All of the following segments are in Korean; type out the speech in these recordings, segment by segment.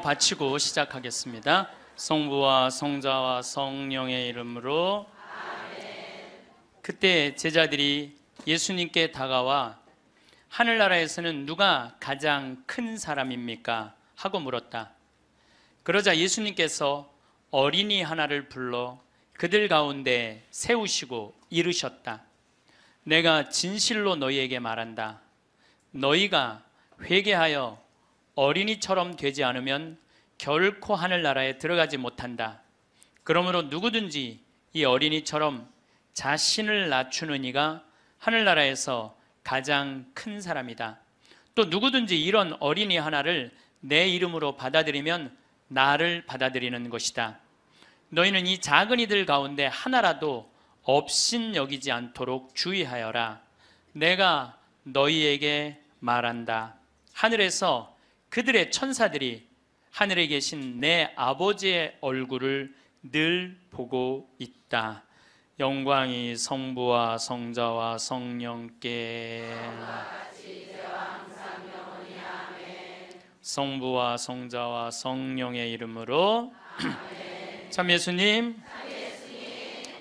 바치고 시작하겠습니다. 성부와 성자와 성령의 이름으로 아멘. 그때 제자들이 예수님께 다가와 하늘나라에서는 누가 가장 큰 사람입니까? 하고 물었다. 그러자 예수님께서 어린이 하나를 불러 그들 가운데 세우시고 이르셨다. 내가 진실로 너희에게 말한다. 너희가 회개하여 어린이처럼 되지 않으면 결코 하늘나라에 들어가지 못한다. 그러므로 누구든지 이 어린이처럼 자신을 낮추는 이가 하늘나라에서 가장 큰 사람이다. 또 누구든지 이런 어린이 하나를 내 이름으로 받아들이면 나를 받아들이는 것이다. 너희는 이 작은 이들 가운데 하나라도 업신여기지 않도록 주의하여라. 내가 너희에게 말한다. 하늘에서 그들의 천사들이 하늘에 계신 내 아버지의 얼굴을 늘 보고 있다. 영광이 성부와 성자와 성령께 성부와 성자와 성령의 이름으로 참 예수님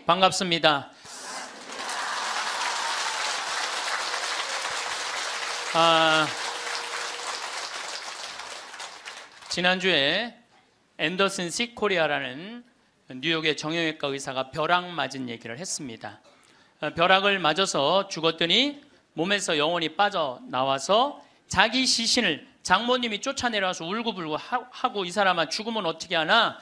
반갑습니다. 지난주에 앤더슨 시 코리아라는 뉴욕의 정형외과 의사가 벼락 맞은 얘기를 했습니다. 벼락을 맞아서 죽었더니 몸에서 영혼이 빠져나와서 자기 시신을 장모님이 쫓아내려와서 울고불고 하고 이 사람아 죽으면 어떻게 하나?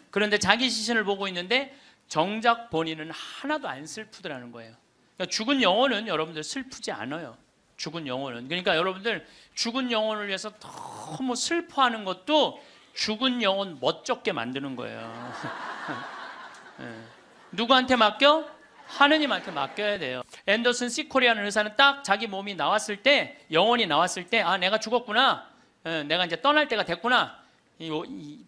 그런데 자기 시신을 보고 있는데 정작 본인은 하나도 안 슬프더라는 거예요. 그러니까 죽은 영혼은 여러분들 슬프지 않아요. 죽은 영혼은. 그러니까 여러분들 죽은 영혼을 위해서 너무 슬퍼하는 것도 죽은 영혼 멋쩍게 만드는 거예요. 누구한테 맡겨? 하느님한테 맡겨야 돼요. 앤더슨 시 코리아는 의사는 딱 자기 몸이 나왔을 때, 영혼이 나왔을 때, 아, 내가 죽었구나. 내가 이제 떠날 때가 됐구나.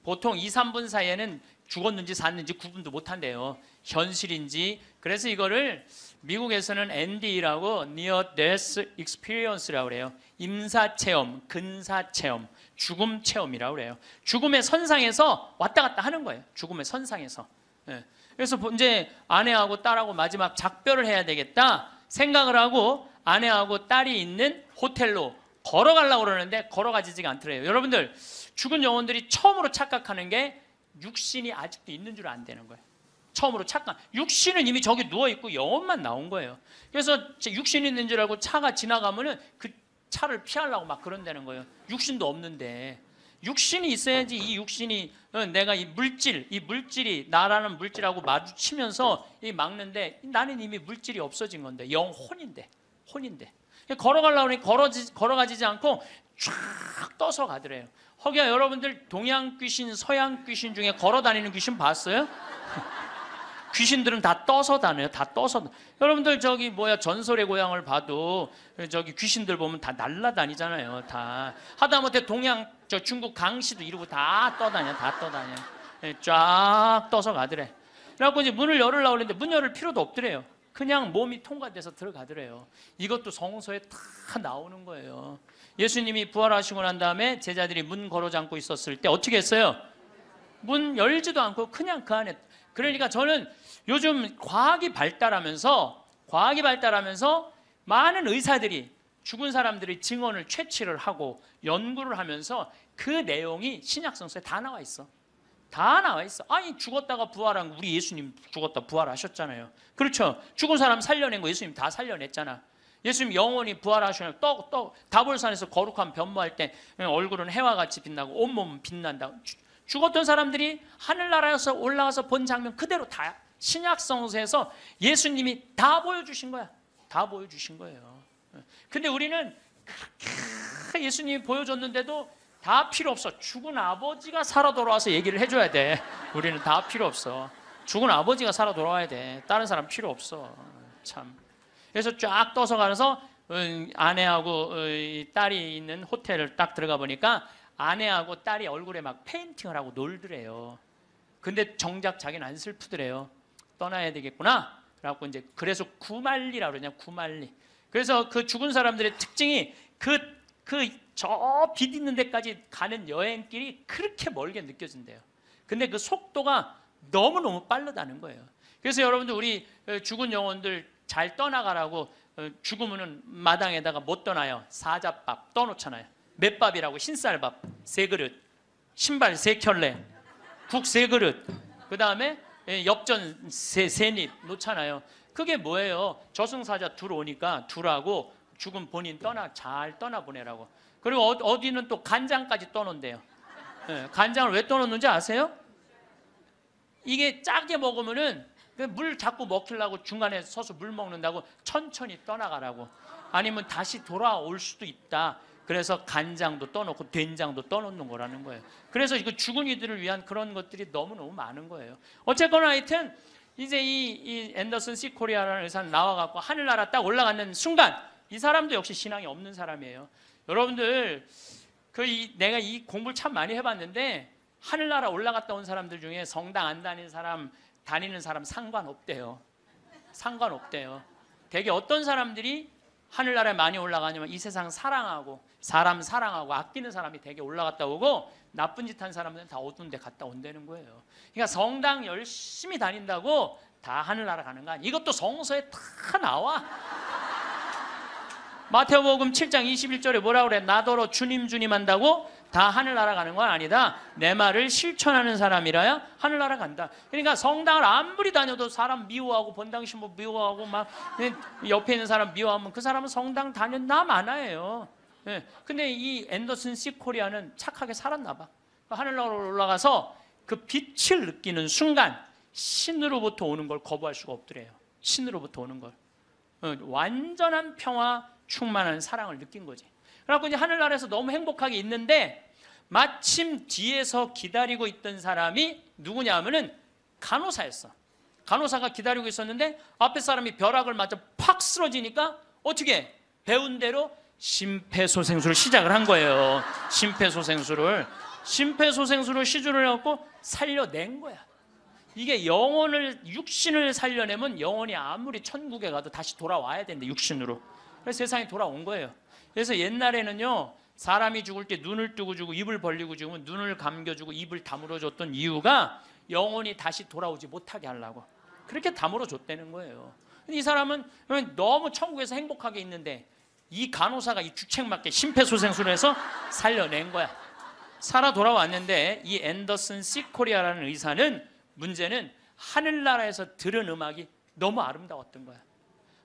보통 2, 3분 사이에는 죽었는지 샀는지 구분도 못 한대요. 현실인지. 그래서 이거를 미국에서는 ND라고 Near Death Experience라고 그래요. 임사체험, 근사체험, 죽음 체험이라고 그래요. 죽음의 선상에서 왔다 갔다 하는 거예요. 죽음의 선상에서. 그래서 이제 아내하고 딸하고 마지막 작별을 해야 되겠다 생각을 하고 아내하고 딸이 있는 호텔로 걸어가려고 그러는데 걸어가지지가 않더래요. 여러분들 죽은 영혼들이 처음으로 착각하는 게 육신이 아직도 있는 줄 안 되는 거예요. 처음으로 착각. 육신은 이미 저기 누워있고 영혼만 나온 거예요. 그래서 육신이 있는 줄 알고 차가 지나가면은 그 차를 피하려고 막 그런다는 거예요. 육신도 없는데. 육신이 있어야지 이 육신이 내가 이 물질이 나라는 물질하고 마주치면서 이 막는데 나는 이미 물질이 없어진 건데 영혼인데 혼인데 걸어가려고 하니 걸어가지지 않고 쫙 떠서 가더래요. 허기야 여러분들 동양 귀신 서양 귀신 중에 걸어다니는 귀신 봤어요? 귀신들은 다 떠서 다녀요. 다 떠서. 여러분들 저기 전설의 고향을 봐도 저기 귀신들 보면 다 날라다니잖아요. 다 하다못해 동양 저 중국 강씨도 이러고 다 떠다녀. 쫙 떠서 가더래. 그래갖고 이제 문을 열으려고 했는데 문 열을 필요도 없더래요. 그냥 몸이 통과돼서 들어가더래요. 이것도 성서에 다 나오는 거예요. 예수님이 부활하시고 난 다음에 제자들이 문 걸어 잠고 있었을 때 어떻게 했어요? 문 열지도 않고 그냥 그 안에. 그러니까 저는 요즘 과학이 발달하면서 많은 의사들이 죽은 사람들의 증언을 채취를 하고 연구를 하면서 그 내용이 신약성서에 다 나와 있어. 다 나와 있어. 아니 죽었다가 부활한 우리 예수님 죽었다 부활하셨잖아요. 그렇죠? 죽은 사람 살려낸 거 예수님 다 살려냈잖아. 예수님 영원히 부활하시면 다볼산에서 거룩한 변모할 때 얼굴은 해와 같이 빛나고 온몸은 빛난다. 죽었던 사람들이 하늘나라에서 올라가서 본 장면 그대로 다 신약성서에서 예수님이 다 보여주신 거야. 다 보여주신 거예요. 근데 우리는 그렇게 예수님이 보여줬는데도 다 필요 없어. 죽은 아버지가 살아 돌아와서 얘기를 해줘야 돼. 우리는 다 필요 없어. 죽은 아버지가 살아 돌아와야 돼. 다른 사람 필요 없어. 참. 그래서 쫙 떠서 가서 아내하고 딸이 있는 호텔을 딱 들어가 보니까 아내하고 딸이 얼굴에 막 페인팅을 하고 놀더래요. 근데 정작 자기는 안 슬프더래요. 떠나야 되겠구나. 그래서 구말리라고 그러냐, 구말리. 그래서 그 죽은 사람들의 특징이 그 저 빛 있는 데까지 가는 여행길이 그렇게 멀게 느껴진대요. 근데 그 속도가 너무너무 빠르다는 거예요. 그래서 여러분들 우리 죽은 영혼들 잘 떠나가라고 죽으면은 마당에다가 못 떠나요. 사자밥 떠놓잖아요. 맷밥이라고 흰쌀밥 3그릇, 신발 3켤레, 국 3그릇, 그 다음에 엽전 3입 놓잖아요. 그게 뭐예요? 저승사자 둘 오니까 둘하고 죽은 본인 잘 떠나보내라고. 그리고 어디는 또 간장까지 떠놓는데요. 간장을 왜 떠놓는지 아세요? 이게 짜게 먹으면은 물 자꾸 먹히려고 중간에 서서 물 먹는다고 천천히 떠나가라고. 아니면 다시 돌아올 수도 있다. 그래서 간장도 떠놓고 된장도 떠놓는 거라는 거예요. 그래서 이거 죽은 이들을 위한 그런 것들이 너무너무 많은 거예요. 어쨌거나 하여튼 이제 이 앤더슨 C 코리아라는 의사는 나와갖고 하늘나라 딱 올라가는 순간 이 사람도 역시 신앙이 없는 사람이에요. 여러분들 내가 이 공부를 참 많이 해봤는데 하늘나라 올라갔다 온 사람들 중에 성당 안 다니는 사람 상관없대요. 상관없대요. 되게 어떤 사람들이 하늘나라에 많이 올라가냐면 이 세상 사랑하고 사람 사랑하고 아끼는 사람이 되게 올라갔다 오고 나쁜 짓 한 사람들은 다 어두운 데 갔다 온다는 거예요. 그러니까 성당 열심히 다닌다고 다 하늘나라 가는 거 아니에요. 이것도 성서에 다 나와. 마태복음 7장 21절에 뭐라고 그래? 나더러 주님 주님 한다고 다 하늘나라 가는 건 아니다. 내 말을 실천하는 사람이라야 하늘나라 간다. 그러니까 성당을 아무리 다녀도 사람 미워하고 본당 신부 미워하고 막 옆에 있는 사람 미워하면 그 사람은 성당 다녔나 마나예요. 근데 이 앤더슨 C 코리아는 착하게 살았나 봐. 하늘나라로 올라가서 그 빛을 느끼는 순간 신으로부터 오는 걸 거부할 수가 없더래요. 신으로부터 오는 걸. 완전한 평화 충만한 사랑을 느낀 거지. 그래갖고 이제 하늘나라에서 너무 행복하게 있는데 마침 뒤에서 기다리고 있던 사람이 누구냐 하면은 간호사였어. 간호사가 기다리고 있었는데 앞에 사람이 벼락을 맞아 팍 쓰러지니까 어떻게 배운 대로 심폐소생술을 시작을 한 거예요. 심폐소생술을 시주를 해갖고 살려낸 거야. 이게 육신을 살려내면 영혼이 아무리 천국에 가도 다시 돌아와야 되는데 육신으로. 그래서 세상에 돌아온 거예요. 그래서 옛날에는요 사람이 죽을 때 눈을 뜨고 주고 입을 벌리고 죽으면 눈을 감겨주고 입을 다물어 줬던 이유가 영혼이 다시 돌아오지 못하게 하려고 그렇게 다물어 줬다는 거예요. 이 사람은 너무 천국에서 행복하게 있는데 이 간호사가 이 주책맞게 심폐소생술을 해서 살려낸 거야. 살아 돌아왔는데 이 앤더슨 C 코리아라는 의사는 문제는 하늘나라에서 들은 음악이 너무 아름다웠던 거야.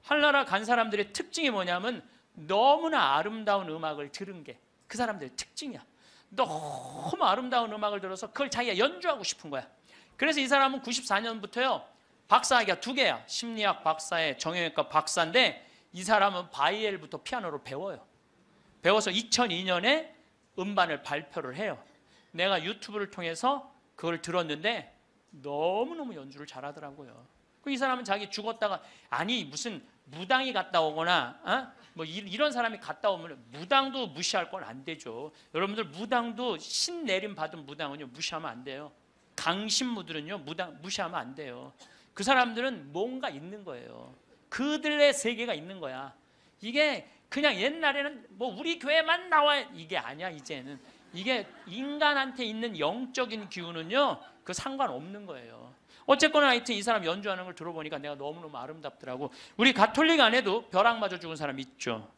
하늘나라 간 사람들의 특징이 뭐냐면 너무나 아름다운 음악을 들은 게 그 사람들의 특징이야. 너무 아름다운 음악을 들어서 그걸 자기가 연주하고 싶은 거야. 그래서 이 사람은 94년부터요 박사학위가 2개야. 심리학 박사에 정형외과 박사인데 이 사람은 바이엘부터 피아노를 배워요. 배워서 2002년에 음반을 발표를 해요. 내가 유튜브를 통해서 그걸 들었는데 너무너무 연주를 잘하더라고요. 이 사람은 자기 죽었다가 아니 무슨 무당이 갔다 오거나 뭐 이런 사람이 갔다 오면 무당도 무시할 건 안 되죠. 여러분들 무당도 신 내림 받은 무당은요 무시하면 안 돼요. 강신무들은요 무당 무시하면 안 돼요. 그 사람들은 뭔가 있는 거예요. 그들의 세계가 있는 거야. 이게 그냥 옛날에는 뭐 우리 교회만 나와 이게 아니야. 이제는 이게 인간한테 있는 영적인 기운은요 그 상관없는 거예요. 어쨌거나 하여튼 이 사람 연주하는 걸 들어보니까 내가 너무너무 아름답더라고. 우리 가톨릭 안에도 벼락 맞아 죽은 사람 있죠.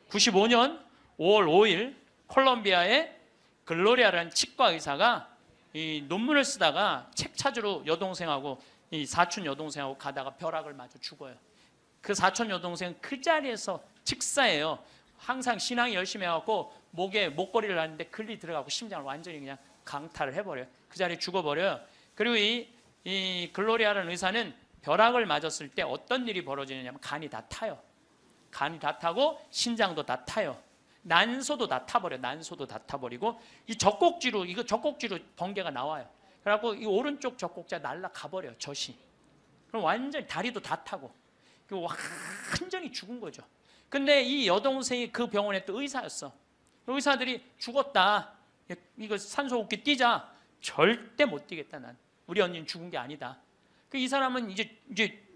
95년 5월 5일 콜롬비아의 글로리아라는 치과 의사가 이 논문을 쓰다가 책 찾으러 여동생하고 이 사촌 여동생하고 가다가 벼락을 맞아 죽어요. 그 사촌 여동생은 그 자리에서 즉사예요. 항상 신앙이 열심히 해갖고 목에 목걸이를 하는데 글리 들어가고 심장을 완전히 그냥 강탈을 해버려요. 그 자리에 죽어버려요. 그리고 이 글로리아라는 의사는 벼락을 맞았을 때 어떤 일이 벌어지느냐면 간이 다 타요. 간이 다 타고 신장도 다 타요. 난소도 다 타버려. 난소도 다 타버리고 이 젖꼭지로 번개가 나와요. 그래갖고 이 오른쪽 젖꼭지가 날아가버려요. 젖이. 그럼 완전히 다리도 다 타고 완전히 죽은 거죠. 근데 이 여동생이 그 병원에 또 의사였어. 의사들이 죽었다. 이거 산소호흡기 뛰자. 절대 못 뛰겠다 난. 우리 언니는 죽은 게 아니다. 이 사람은 이제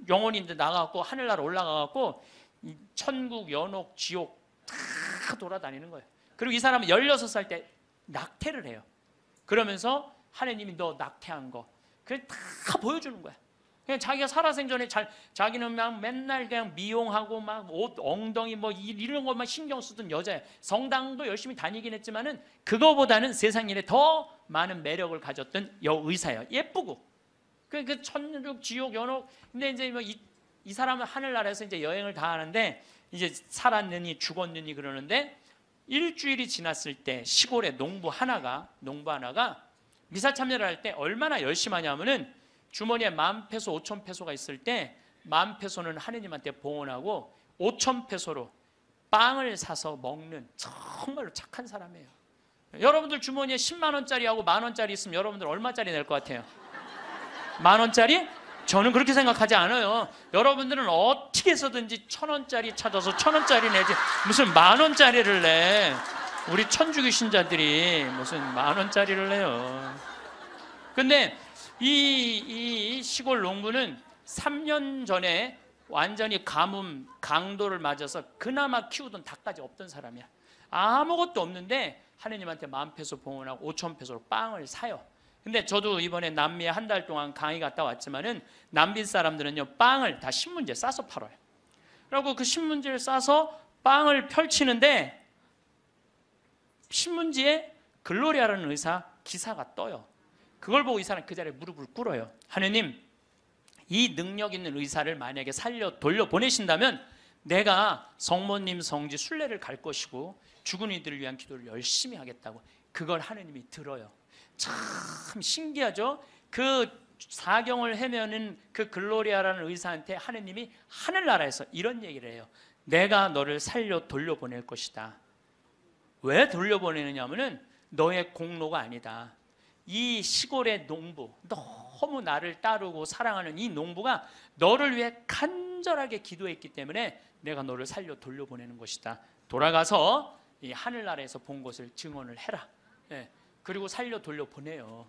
영혼이 나가갖고 하늘나라 올라가갖고 천국, 연옥, 지옥 다 돌아다니는 거예요. 그리고 이 사람은 16살 때 낙태를 해요. 그러면서 하나님이 너 낙태한 거 그래 다 보여주는 거야. 그냥 자기가 살아생전에 자기는 막 맨날 그냥 미용하고 막 옷 엉덩이 뭐 이런 것만 신경 쓰던 여자야. 성당도 열심히 다니긴 했지만은 그거보다는 세상 일에 더 많은 매력을 가졌던 여의사예요. 예쁘고 그 천국 지옥 연옥. 근데 이제 뭐 이 사람은 하늘나라에서 이제 여행을 다 하는데 이제 살았느니 죽었느니 그러는데 일주일이 지났을 때 시골에 농부 하나가 미사 참여를 할 때 얼마나 열심히 하냐면은 주머니에 10,000페소, 5,000페소가 있을 때 10,000페소는 하느님한테 봉헌하고 5,000페소로 빵을 사서 먹는 정말로 착한 사람이에요. 여러분들 주머니에 10만 원짜리하고 10,000원짜리 있으면 여러분들 얼마짜리 낼 것 같아요? 10,000원짜리? 저는 그렇게 생각하지 않아요. 여러분들은 어떻게 해서든지 1,000원짜리 찾아서 1,000원짜리 내지 무슨 10,000원짜리를 내. 우리 천주교 신자들이 무슨 10,000원짜리를 내요. 근데 이 시골 농부는 3년 전에 완전히 가뭄, 강도를 맞아서 그나마 키우던 닭까지 없던 사람이야. 아무것도 없는데 하느님한테 10,000페소 봉헌하고 5,000페소로 빵을 사요. 근데 저도 이번에 남미에 한 달 동안 강의 갔다 왔지만은 남미 사람들은요 빵을 다 신문지에 싸서 팔아요. 그리고 그 신문지를 싸서 빵을 펼치는데 신문지에 글로리아라는 의사 기사가 떠요. 그걸 보고 이 사람 그 자리에 무릎을 꿇어요. 하느님, 이 능력 있는 의사를 만약에 돌려보내신다면 내가 성모님 성지 순례를 갈 것이고 죽은 이들을 위한 기도를 열심히 하겠다고. 그걸 하느님이 들어요. 참 신기하죠? 그 사경을 헤매는 그 글로리아라는 의사한테 하느님이 하늘나라에서 이런 얘기를 해요. 내가 너를 살려 돌려보낼 것이다. 왜 돌려보내느냐 하면은 너의 공로가 아니다. 이 시골의 농부, 너무 나를 따르고 사랑하는 이 농부가 너를 위해 간절하게 기도했기 때문에 내가 너를 살려 돌려보내는 것이다. 돌아가서 이 하늘나라에서 본 것을 증언을 해라. 그리고 살려 돌려보내요.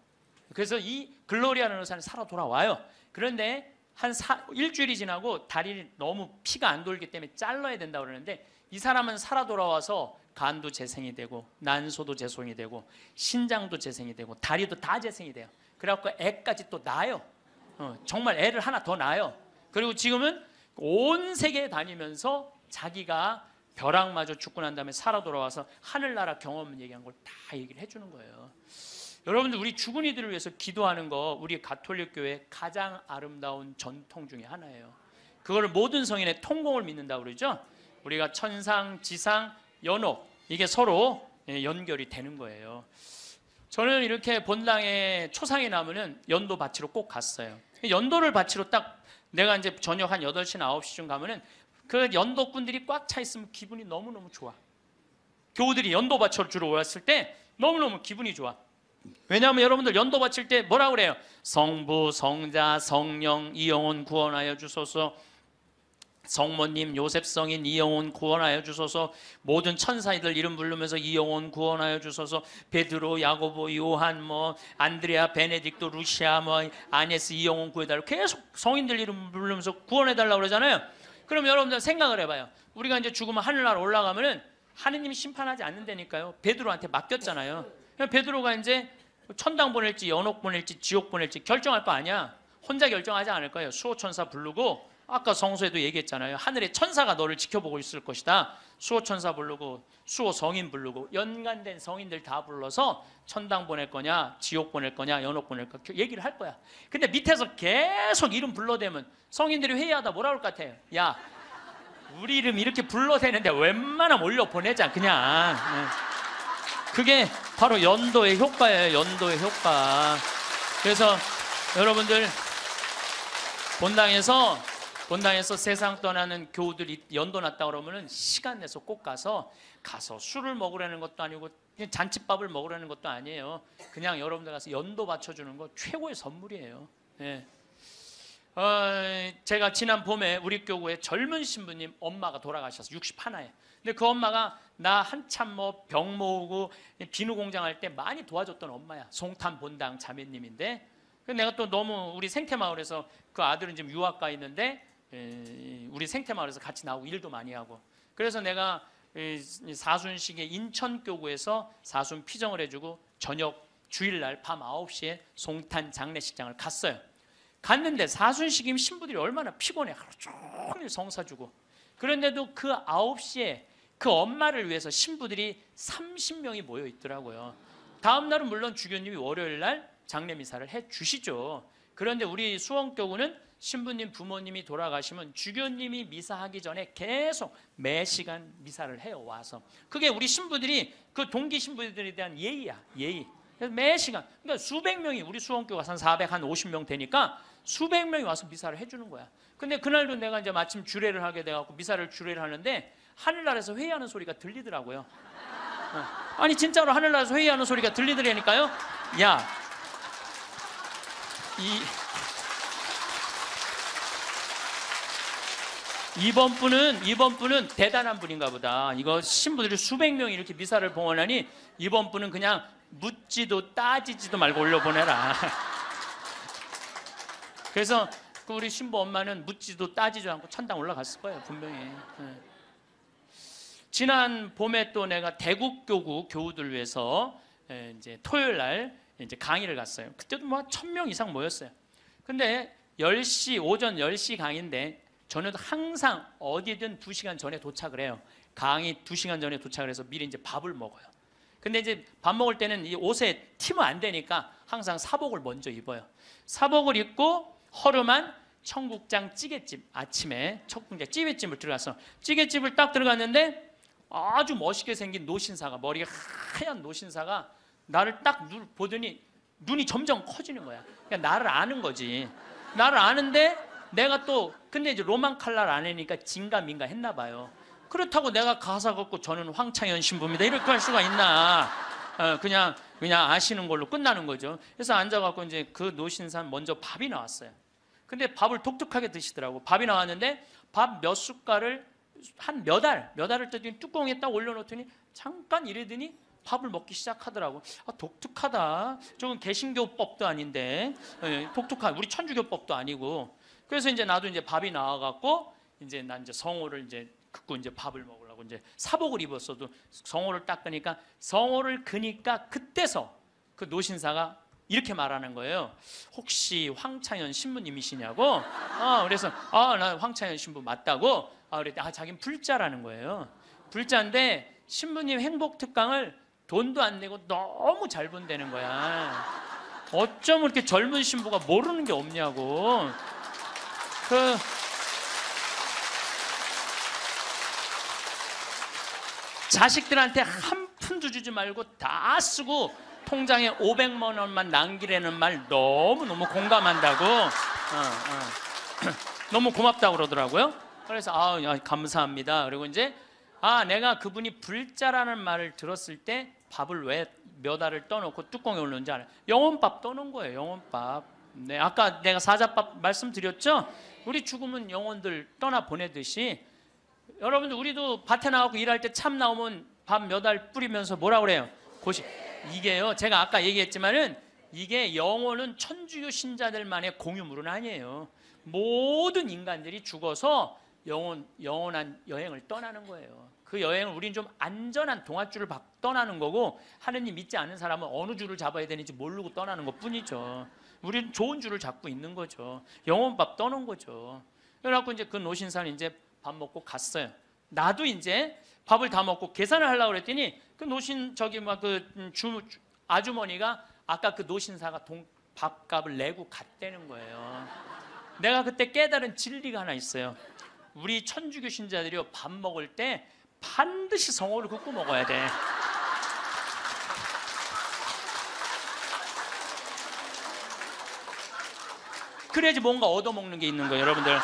그래서 이 글로리아라는 의사는 살아 돌아와요. 그런데 한 일주일이 지나고 다리를 너무 피가 안 돌기 때문에 잘라야 된다고 그러는데 이 사람은 살아 돌아와서 간도 재생이 되고 난소도 재생이 되고 신장도 재생이 되고 다리도 다 재생이 돼요. 그래갖고 애까지 또 낳아요. 정말 애를 하나 더 낳아요. 그리고 지금은 온 세계에 다니면서 자기가 벼락마저 죽고 난 다음에 살아 돌아와서 하늘나라 경험 얘기한 걸 다 얘기를 해주는 거예요. 여러분들 우리 죽은 이들을 위해서 기도하는 거 우리 가톨릭 교회 가장 아름다운 전통 중에 하나예요. 그걸 모든 성인의 통공을 믿는다고 그러죠. 우리가 천상, 지상, 연옥 이게 서로 연결이 되는 거예요. 저는 이렇게 본당에 초상이 나면은 연도 바치러 꼭 갔어요. 연도를 바치러 딱 내가 이제 저녁 한 8시나 9시쯤 가면은 그 연도꾼들이 꽉 차 있으면 기분이 너무너무 좋아. 교우들이 연도 바치러 주러 왔을 때 너무너무 기분이 좋아. 왜냐하면 여러분들 연도 바칠 때 뭐라고 그래요? 성부, 성자, 성령, 이 영혼 구원하여 주소서. 성모님, 요셉 성인 이 영혼 구원하여 주소서. 모든 천사이들 이름 부르면서 이 영혼 구원하여 주소서. 베드로, 야고보, 요한, 안드레아, 베네딕토, 루시아, 아네스 이 영혼 구해달라고 계속 성인들 이름 부르면서 구원해달라고 그러잖아요. 그럼 여러분들 생각을 해봐요. 우리가 이제 죽으면 하늘나라 올라가면은 하느님이 심판하지 않는다니까요. 베드로한테 맡겼잖아요. 베드로가 이제 천당 보낼지 연옥 보낼지 지옥 보낼지 결정할 거 아니야. 혼자 결정하지 않을 거예요. 수호천사 부르고 아까 성서에도 얘기했잖아요. 하늘의 천사가 너를 지켜보고 있을 것이다. 수호천사 부르고 수호 성인 부르고 연관된 성인들 다 불러서 천당 보낼 거냐 지옥 보낼 거냐 연옥 보낼 거냐 얘기를 할 거야. 근데 밑에서 계속 이름 불러대면 성인들이 회의하다 뭐라 그럴 것 같아요? 야 우리 이름 이렇게 불러대는데 웬만하면 올려 보내자 그냥. 그게 바로 연도의 효과예요. 연도의 효과. 그래서 여러분들 본당에서 세상 떠나는 교우들이 연도 났다 그러면은 시간 내서 꼭 가서 술을 먹으라는 것도 아니고 그냥 잔칫밥을 먹으라는 것도 아니에요. 그냥 여러분들 가서 연도 바쳐주는 거 최고의 선물이에요. 네. 제가 지난 봄에 우리 교구에 젊은 신부님 엄마가 돌아가셔서 61에. 근데 그 엄마가 나 한참 병 모으고 비누 공장 할 때 많이 도와줬던 엄마야. 송탄 본당 자매님인데 내가 또 너무 우리 생태마을에서 그 아들은 지금 유학 가 있는데 우리 생태마을에서 같이 나오고 일도 많이 하고 그래서 내가 이 사순식에 인천교구에서 사순 피정을 해주고 저녁 주일날 밤 9시에 송탄 장례식장을 갔어요. 갔는데 사순식이면 신부들이 얼마나 피곤해. 하루 종일 성사 주고. 그런데도 그 9시에 그 엄마를 위해서 신부들이 30명이 모여 있더라고요. 다음 날은 물론 주교님이 월요일날 장례미사를 해주시죠. 그런데 우리 수원교구는 신부님 부모님이 돌아가시면 주교님이 미사하기 전에 계속 매 시간 미사를 해요. 와서 그게 우리 신부들이 그 동기 신부들에 대한 예의야. 예의. 그래서 매 시간, 그러니까 수백 명이, 우리 수원교가 한 450명 되니까 수백 명이 와서 미사를 해주는 거야. 근데 그날도 내가 이제 마침 주례를 하게 돼갖고 미사를 주례를 하는데 하늘나라에서 회의하는 소리가 들리더라고요. 아니 진짜로 하늘나라에서 회의하는 소리가 들리더라니까요. 야, 이번 분은 대단한 분인가 보다. 이거 신부들이 수백 명이 이렇게 미사를 봉헌하니 이번 분은 그냥 묻지도 따지지도 말고 올려보내라. 그래서 우리 신부 엄마는 묻지도 따지지 않고 천당 올라갔을 거예요, 분명히. 지난 봄에 또 내가 대국교구 교우들 위해서 이제 토요일 날 이제 강의를 갔어요. 그때도 뭐 1000명 이상 모였어요. 근데 10시, 오전 10시 강의인데 저는 항상 어디든 2시간 전에 도착을 해요. 강의 2시간 전에 도착을 해서 미리 이제 밥을 먹어요. 근데 이제 밥 먹을 때는 이 옷에 튀면 안 되니까 항상 사복을 먼저 입어요. 사복을 입고 허름한 청국장 찌개집, 아침에 청국장 찌개집을 들어가서 찌개집을 딱 들어갔는데 아주 멋있게 생긴 노신사가, 머리가 하얀 노신사가 나를 딱 보더니 눈이 점점 커지는 거야. 그러니까 나를 아는 거지. 나를 아는데 내가 또 근데 이제 로만 칼날 아내니까 진가민가 했나 봐요. 그렇다고 내가 가사 걷고 저는 황창현 신부입니다 이렇게 할 수가 있나? 그냥 아시는 걸로 끝나는 거죠. 그래서 앉아갖고 이제 그 노신사 먼저 밥이 나왔어요. 근데 밥을 독특하게 드시더라고. 밥이 나왔는데 밥 몇 숟갈을 한 몇 알을 뜨더니 뚜껑에 딱 올려놓더니 잠깐 이러더니 밥을 먹기 시작하더라고. 아, 독특하다. 저건 개신교법도 아닌데, 독특한 우리 천주교법도 아니고. 그래서 이제 나도 이제 밥이 나와갖고 이제 난 이제 성호를 이제 긋고 이제 밥을 먹으려고 이제 사복을 입었어도 성호를 딱 끄니까 성호를 그니까 그때서 그 노신사가 이렇게 말하는 거예요. 혹시 황창현 신부님이시냐고? 그래서 나 황창현 신부 맞다고. 그랬더니 자기는 불자라는 거예요. 불자인데 신부님 행복 특강을 돈도 안 내고 너무 잘 본다는 거야. 어쩜 이렇게 젊은 신부가 모르는 게 없냐고. 자식들한테 한 푼도 주지 말고 다 쓰고 통장에 500만 원만 남기라는 말 너무너무 공감한다고. 너무 고맙다고 그러더라고요. 그래서 감사합니다. 그리고 이제 내가 그분이 불자라는 말을 들었을 때 밥을 왜 몇 알을 떠놓고 뚜껑에 올렸는지 알아요. 영혼밥 떠놓은 거예요. 영혼밥. 네, 아까 내가 사자밥 말씀드렸죠. 우리 죽으면 영혼들 떠나 보내듯이 여러분들 우리도 밭에 나가고 일할 때 참 나오면 밥 몇 알 뿌리면서 뭐라 그래요? 이게요. 제가 아까 얘기했지만은 이게 영혼은 천주교 신자들만의 공유물은 아니에요. 모든 인간들이 죽어서 영원한 여행을 떠나는 거예요. 그 여행을 우리는 좀 안전한 동아줄을 떠나는 거고 하느님 믿지 않는 사람은 어느 줄을 잡아야 되는지 모르고 떠나는 것뿐이죠. 우리는 좋은 줄을 잡고 있는 거죠. 영혼밥 떠는 거죠. 그래갖고 이제 그 노신사는 이제 밥 먹고 갔어요. 나도 이제 밥을 다 먹고 계산을 하려고 그랬더니 그 노신 아주머니가 아까 그 노신사가 밥값을 내고 갔다는 거예요. 내가 그때 깨달은 진리가 하나 있어요. 우리 천주교 신자들이요 밥 먹을 때 반드시 성호를 긋고 먹어야 돼. 그래야지 뭔가 얻어먹는 게 있는 거예요. 여러분들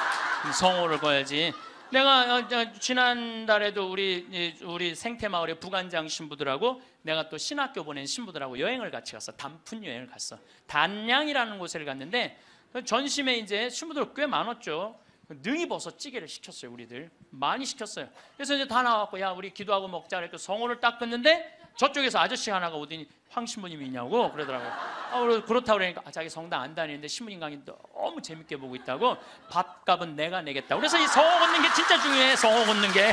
성호를 거야지. 내가 지난달에도 우리 생태마을의 부관장 신부들하고 내가 또 신학교 보낸 신부들하고 여행을 같이 갔어. 단풍 여행을 갔어. 단양이라는 곳을 갔는데 전심에 이제 신부들 꽤 많았죠. 능이버섯 찌개를 시켰어요. 우리들 많이 시켰어요. 그래서 이제 다 나왔고 야 우리 기도하고 먹자 그랬고 성호를 딱 긋는데 저쪽에서 아저씨 하나가 오더니 황 신부님이 있냐고 그러더라고요. 그렇다고 그러니까 자기 성당 안 다니는데 신부님 강의 너무 재밌게 보고 있다고 밥값은 내가 내겠다. 그래서 이 성호 걷는 게 진짜 중요해. 성호 걷는 게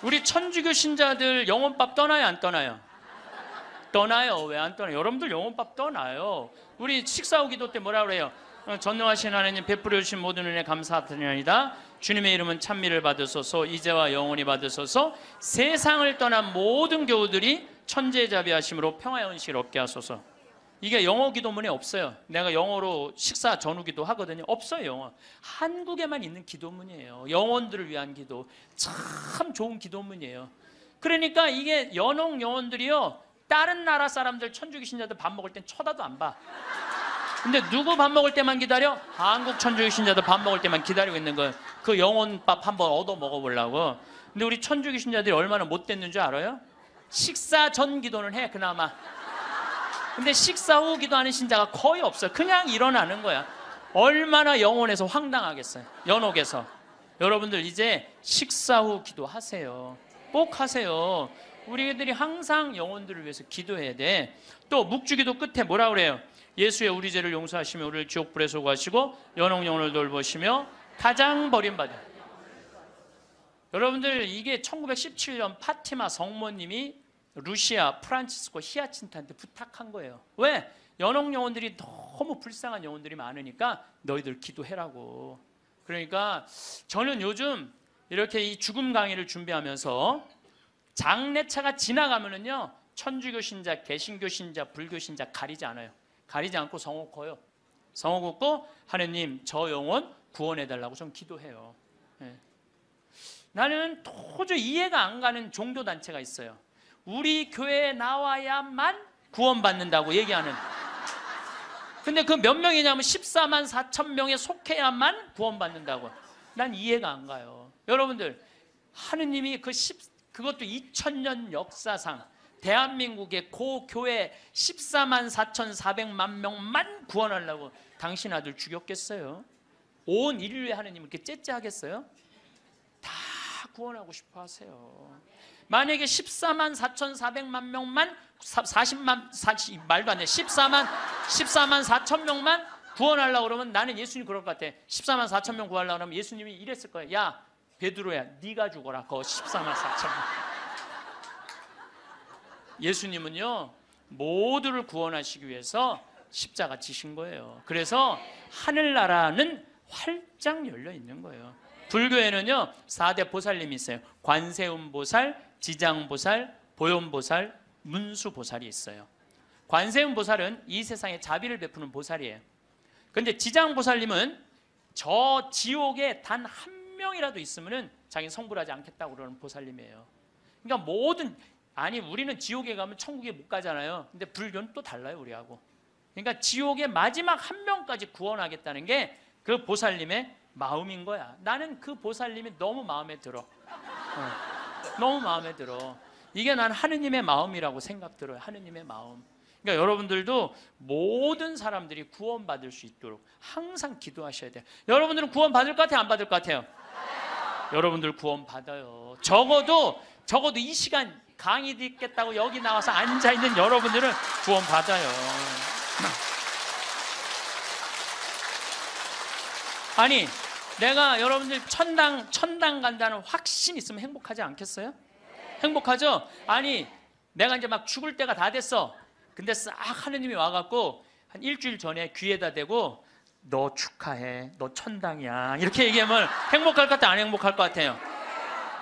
우리 천주교 신자들 영혼밥 떠나요, 안 떠나요? 떠나요. 왜 안 떠나요? 여러분들 영혼밥 떠나요. 우리 식사후 기도 때 뭐라 그래요? 전능하신 하나님 베풀어 주신 모든 은혜 감사드리나이다. 주님의 이름은 찬미를 받으소서. 이제와 영원히 받으소서. 세상을 떠난 모든 교우들이 천재자비하심으로 평화의 은식을 얻게 하소서. 이게 영어 기도문에 없어요. 내가 영어로 식사 전후 기도 하거든요. 없어요. 영어. 한국에만 있는 기도문이에요. 영혼들을 위한 기도. 참 좋은 기도문이에요. 그러니까 이게 연옥 영혼들이요, 다른 나라 사람들 천주교 신자들 밥 먹을 땐 쳐다도 안 봐. 근데 누구 밥 먹을 때만 기다려? 한국 천주교 신자들 밥 먹을 때만 기다리고 있는 거예요. 그 영혼밥 한번 얻어 먹어보려고. 근데 우리 천주교 신자들이 얼마나 못됐는 줄 알아요? 식사 전 기도는 해 그나마. 근데 식사 후 기도하는 신자가 거의 없어요. 그냥 일어나는 거야. 얼마나 영혼에서 황당하겠어요. 연옥에서. 여러분들 이제 식사 후 기도하세요. 꼭 하세요. 우리들이 항상 영혼들을 위해서 기도해야 돼. 또 묵주기도 끝에 뭐라 그래요? 예수의 우리 죄를 용서하시며 우리를 지옥불에 소구하시고 연옥 영혼을 돌보시며 가장 버림받은. 여러분들 이게 1917년 파티마 성모님이 루시아 프란치스코 히아친트한테 부탁한 거예요. 왜? 연옥 영혼들이 너무 불쌍한 영혼들이 많으니까 너희들 기도해라고. 그러니까 저는 요즘 이렇게 이 죽음 강의를 준비하면서 장례차가 지나가면은요, 천주교 신자, 개신교 신자, 불교 신자 가리지 않아요. 가리지 않고 성호 커요. 성호 걷고 하느님 저 영혼 구원해달라고 좀 기도해요. 예. 나는 도저히 이해가 안 가는 종교단체가 있어요. 우리 교회에 나와야만 구원받는다고 얘기하는. 근데 그 몇 명이냐면 14만 4천 명에 속해야만 구원받는다고. 난 이해가 안 가요. 여러분들 하느님이 그것도 2000년 역사상 대한민국의 고교회 14만 4,400만 명만 구원하려고 당신 아들 죽였겠어요? 온 인류의 하느님을 이렇게 째째하겠어요? 다 구원하고 싶어 하세요. 만약에 14만 4,400만 명만 말도 안 돼. 14만 4천 명만 구원하려고 그러면 나는 예수님 그럴 것 같아. 14만 4천 명 구하려고 그러면 예수님이 이랬을 거예요. 야 베드로야 네가 죽어라. 그 14만 4천 명. 예수님은요 모두를 구원하시기 위해서 십자가 지신 거예요. 그래서 하늘나라는 활짝 열려 있는 거예요. 불교에는요 4대 보살님이 있어요. 관세음보살, 지장보살, 보현보살, 문수보살이 있어요. 관세음보살은 이 세상에 자비를 베푸는 보살이에요. 그런데 지장보살님은 저 지옥에 단 한 명이라도 있으면 자기는 성불하지 않겠다고 그러는 보살님이에요. 그러니까 우리는 지옥에 가면 천국에 못 가잖아요. 근데 불교는 또 달라요 우리하고. 그러니까 지옥의 마지막 한 명까지 구원하겠다는 게 그 보살님의 마음인 거야. 나는 그 보살님이 너무 마음에 들어. 너무 마음에 들어. 이게 난 하느님의 마음이라고 생각 들어요. 하느님의 마음. 그러니까 여러분들도 모든 사람들이 구원받을 수 있도록 항상 기도하셔야 돼요. 여러분들은 구원 받을 것 같아요? 안 받을 것 같아요? 여러분들 구원 받아요. 적어도 이 시간 강의 듣겠다고 여기 나와서 앉아있는 여러분들은 구원 받아요. 아니 내가 여러분들 천당 간다는 확신 있으면 행복하지 않겠어요? 행복하죠? 아니 내가 이제 막 죽을 때가 다 됐어. 근데 싹 하느님이 와갖고 한 일주일 전에 귀에다 대고 너 축하해, 너 천당이야 이렇게 얘기하면 행복할 것 같아? 안 행복할 것 같아요?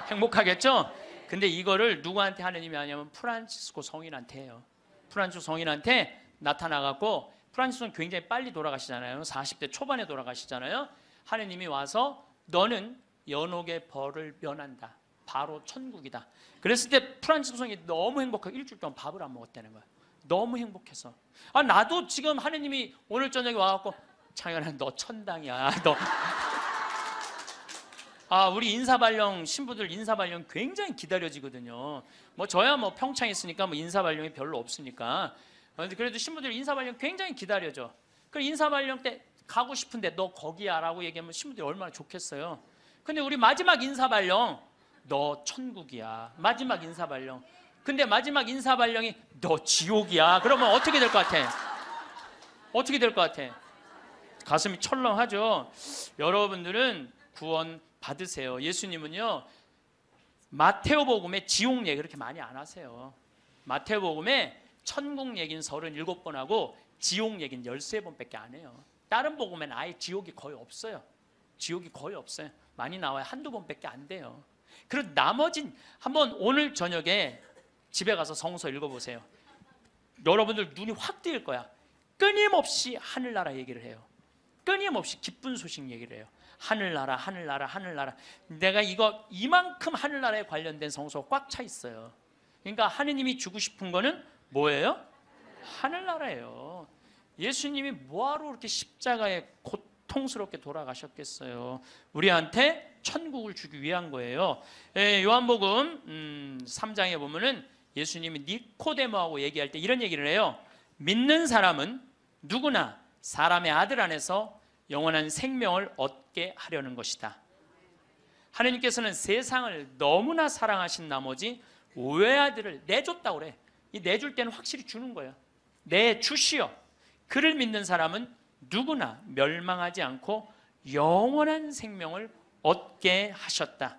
행복하겠죠? 근데 이거를 누구한테 하느님이 하냐면 프란치스코 성인한테 해요. 프란치스코 성인한테 나타나갖고, 프란치스코는 굉장히 빨리 돌아가시잖아요. 40대 초반에 돌아가시잖아요. 하느님이 와서 너는 연옥의 벌을 면한다. 바로 천국이다. 그랬을 때 프란치스코 성인이 너무 행복하고 일주일 동안 밥을 안 먹었다는 거야. 너무 행복해서. 나도 지금 하느님이 오늘 저녁에 와갖고 창현아 너 천당이야. 너. 우리 인사발령 신부들 인사발령 굉장히 기다려지거든요. 저야 평창에 있으니까 인사발령이 별로 없으니까. 그래도 신부들 인사발령 굉장히 기다려져. 그럼 인사발령 때 가고 싶은데 너 거기야라고 얘기하면 신부들이 얼마나 좋겠어요. 근데 우리 마지막 인사발령 너 천국이야. 마지막 인사발령. 근데 마지막 인사발령이 너 지옥이야. 그러면 어떻게 될 것 같아? 어떻게 될 것 같아? 가슴이 철렁하죠. 여러분들은 구원 받으세요. 예수님은요 마테오복음에 지옥 얘기 그렇게 많이 안 하세요. 마테오복음에 천국 얘기는 37번 하고 지옥 얘기는 13번밖에 안 해요. 다른 복음에는 아예 지옥이 거의 없어요. 지옥이 거의 없어요. 많이 나와요. 한두 번밖에 안 돼요. 그리고 나머진 한번 오늘 저녁에 집에 가서 성서 읽어보세요. 여러분들 눈이 확 뜨일 거야. 끊임없이 하늘나라 얘기를 해요. 끊임없이 기쁜 소식 얘기를 해요. 하늘나라, 하늘나라, 하늘나라. 내가 이만큼 하늘나라에 관련된 성서가 꽉 차 있어요. 그러니까 하느님이 주고 싶은 거는 뭐예요? 하늘나라예요. 예수님이 뭐하러 그렇게 십자가에 고통스럽게 돌아가셨겠어요? 우리한테 천국을 주기 위한 거예요. 요한복음 3장에 보면은 예수님이 니코데모하고 얘기할 때 이런 얘기를 해요. 믿는 사람은 누구나 사람의 아들 안에서 영원한 생명을 얻게 하려는 것이다. 하느님께서는 세상을 너무나 사랑하신 나머지 외아들을 내줬다고 그래. 이 내줄 때는 확실히 주는 거예요. 내주시어 그를 믿는 사람은 누구나 멸망하지 않고 영원한 생명을 얻게 하셨다.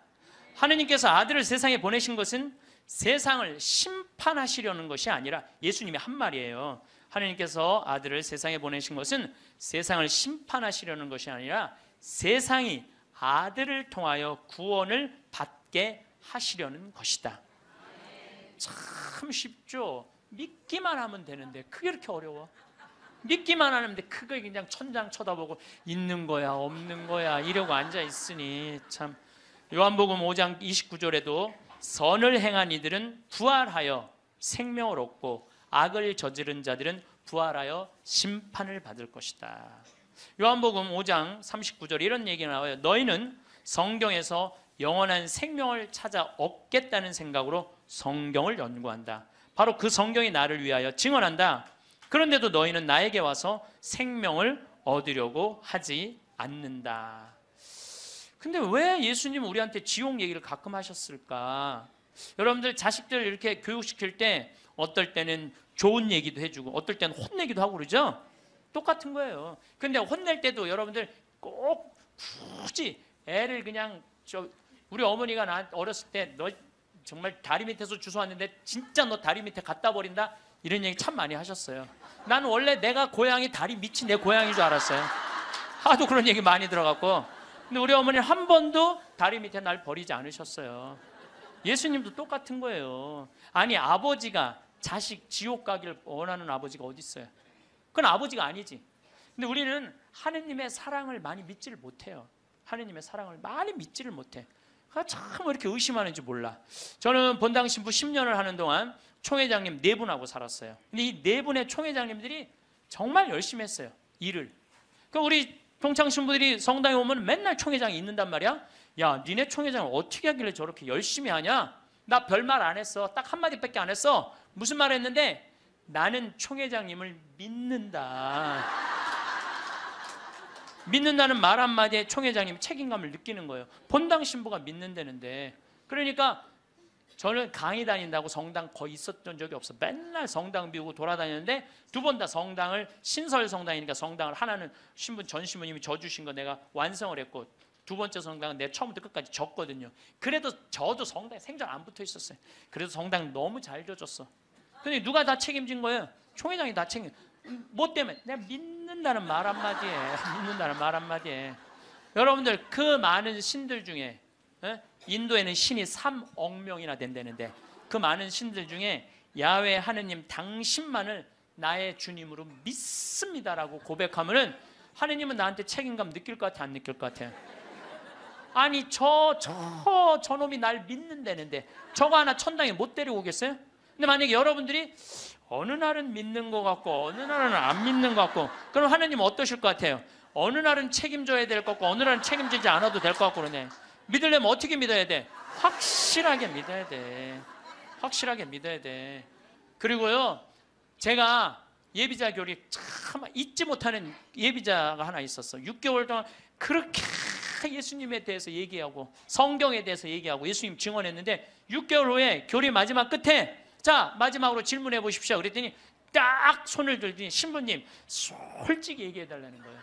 하느님께서 아들을 세상에 보내신 것은 세상을 심판하시려는 것이 아니라, 예수님이 한 말이에요. 하느님께서 아들을 세상에 보내신 것은 세상을 심판하시려는 것이 아니라 세상이 아들을 통하여 구원을 받게 하시려는 것이다. 참 쉽죠? 믿기만 하면 되는데 그게 이렇게 어려워? 믿기만 하는데 그거 그냥 천장 쳐다보고 있는 거야 없는 거야 이러고 앉아있으니 참. 요한복음 5장 29절에도 선을 행한 이들은 부활하여 생명을 얻고 악을 저지른 자들은 부활하여 심판을 받을 것이다. 요한복음 5장 39절에 이런 얘기가 나와요. 너희는 성경에서 영원한 생명을 찾아 얻겠다는 생각으로 성경을 연구한다. 바로 그 성경이 나를 위하여 증언한다. 그런데도 너희는 나에게 와서 생명을 얻으려고 하지 않는다. 근데 왜 예수님은 우리한테 지옥 얘기를 가끔 하셨을까? 여러분들 자식들 이렇게 교육시킬 때 어떨 때는 좋은 얘기도 해주고 어떨 때는 혼내기도 하고 그러죠? 똑같은 거예요. 근데 혼낼 때도 여러분들 꼭 굳이 애를 그냥 우리 어머니가 나 어렸을 때 너 정말 다리 밑에서 주워왔는데 진짜 너 다리 밑에 갖다 버린다? 이런 얘기 참 많이 하셨어요. 나는 원래 내가 고향이 다리 밑이 내 고향인 줄 알았어요. 하도 그런 얘기 많이 들어갖고. 근데 우리 어머니는 한 번도 다리 밑에 날 버리지 않으셨어요. 예수님도 똑같은 거예요. 아니 아버지가 자식 지옥 가기를 원하는 아버지가 어디 있어요? 그건 아버지가 아니지. 근데 우리는 하느님의 사랑을 많이 믿지를 못해요. 하느님의 사랑을 많이 믿지를 못해. 참 왜 이렇게 의심하는지 몰라. 저는 본당 신부 10년을 하는 동안 총회장님 4분하고 살았어요. 근데 이 4분의 총회장님들이 정말 열심히 했어요. 일을. 그러니까 우리 평창 신부들이 성당에 오면 맨날 총회장이 있는단 말이야. 야, 니네 총회장을 어떻게 하길래 저렇게 열심히 하냐? 나 별말 안 했어. 딱 한마디밖에 안 했어. 무슨 말 했는데? 나는 총회장님을 믿는다. 믿는다는 말 한마디에 총회장님이 책임감을 느끼는 거예요. 본당 신부가 믿는다는데. 그러니까 저는 강의 다닌다고 성당 거의 있었던 적이 없어. 맨날 성당 비우고 돌아다녔는데 두 번 다 성당을, 신설 성당이니까 성당을 하나는 전 신부님이 져주신 거 내가 완성을 했고, 두 번째 성당은 내가 처음부터 끝까지 졌거든요. 그래도 저도 성당에 생전 안 붙어 있었어요. 그래도 성당 너무 잘 져줬어. 근데 누가 다 책임진 거예요? 총회장이 다 책임. 뭐 때문에? 내가 믿는다는 말 한마디에. 믿는다는 말 한마디에. 여러분들 그 많은 신들 중에 인도에는 신이 3억 명이나 된다는데 그 많은 신들 중에 야훼 하느님 당신만을 나의 주님으로 믿습니다라고 고백하면은 하느님은 나한테 책임감 느낄 것 같아 안 느낄 것 같아? 아니 저놈이 날 믿는다는데 저거 하나 천당에 못 데리고 오겠어요? 근데 만약에 여러분들이 어느 날은 믿는 것 같고 어느 날은 안 믿는 것 같고, 그럼 하느님 어떠실 것 같아요? 어느 날은 책임져야 될 것 같고 어느 날은 책임지지 않아도 될 것 같고 그러네. 믿으려면 어떻게 믿어야 돼? 확실하게 믿어야 돼. 확실하게 믿어야 돼. 그리고요, 제가 예비자 교리 참 잊지 못하는 예비자가 하나 있었어. 6개월 동안 그렇게 예수님에 대해서 얘기하고 성경에 대해서 얘기하고 예수님 증언했는데 6개월 후에 교리 마지막 끝에 자 마지막으로 질문해 보십시오 그랬더니 딱 손을 들더니 신부님 솔직히 얘기해 달라는 거예요.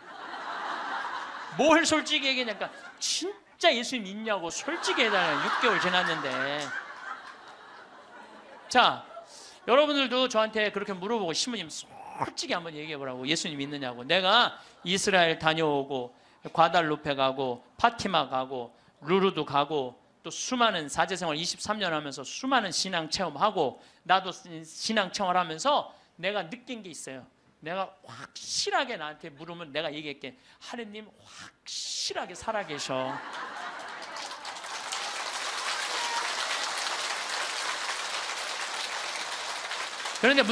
뭘 솔직히 얘기하냐니까 진짜 진짜 예수님 믿냐고 솔직히 해달라요. 6개월 지났는데. 자, 여러분들도 저한테 그렇게 물어보고 신부님 솔직히 한번 얘기해 보라고. 예수님 믿느냐고. 내가 이스라엘 다녀오고 과달루페 가고 파티마 가고 루르도 가고 또 수많은 사제생활 23년 하면서 수많은 신앙 체험하고 나도 신앙 체험하면서 내가 느낀 게 있어요. 내가 확실하게 나한테 물으면 내가 얘기할게. 하느님 확실하게 살아계셔. 그런데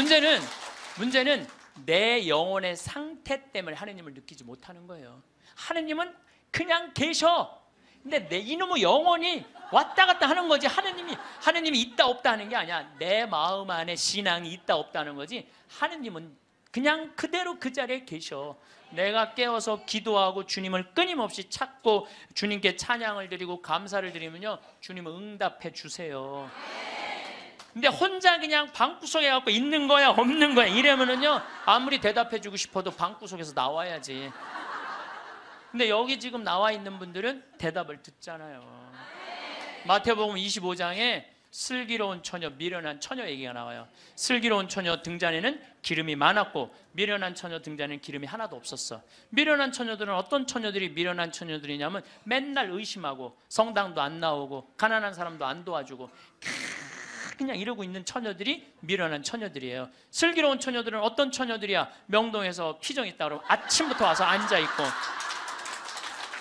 문제는 내 영혼의 상태 때문에 하느님을 느끼지 못하는 거예요. 하느님은 그냥 계셔. 근데 내 이놈의 영혼이 왔다 갔다 하는 거지. 하느님이 있다 없다 하는 게 아니야. 내 마음 안에 신앙이 있다 없다 하는 거지. 하느님은 그냥 그대로 그 자리에 계셔. 내가 깨어서 기도하고 주님을 끊임없이 찾고 주님께 찬양을 드리고 감사를 드리면요, 주님은 응답해 주세요. 근데 혼자 그냥 방구석에 갖고 있는 거야 없는 거야 이러면은요, 아무리 대답해 주고 싶어도 방구석에서 나와야지. 근데 여기 지금 나와 있는 분들은 대답을 듣잖아요. 마태복음 25장에 슬기로운 처녀, 미련한 처녀 얘기가 나와요. 슬기로운 처녀 등잔에는 기름이 많았고 미련한 처녀 등잔에는 기름이 하나도 없었어. 미련한 처녀들은 어떤 처녀들이 미련한 처녀들이냐면 맨날 의심하고 성당도 안 나오고 가난한 사람도 안 도와주고 그냥 이러고 있는 처녀들이 미련한 처녀들이에요. 슬기로운 처녀들은 어떤 처녀들이야? 명동에서 피정 있다 그러면 아침부터 와서 앉아있고.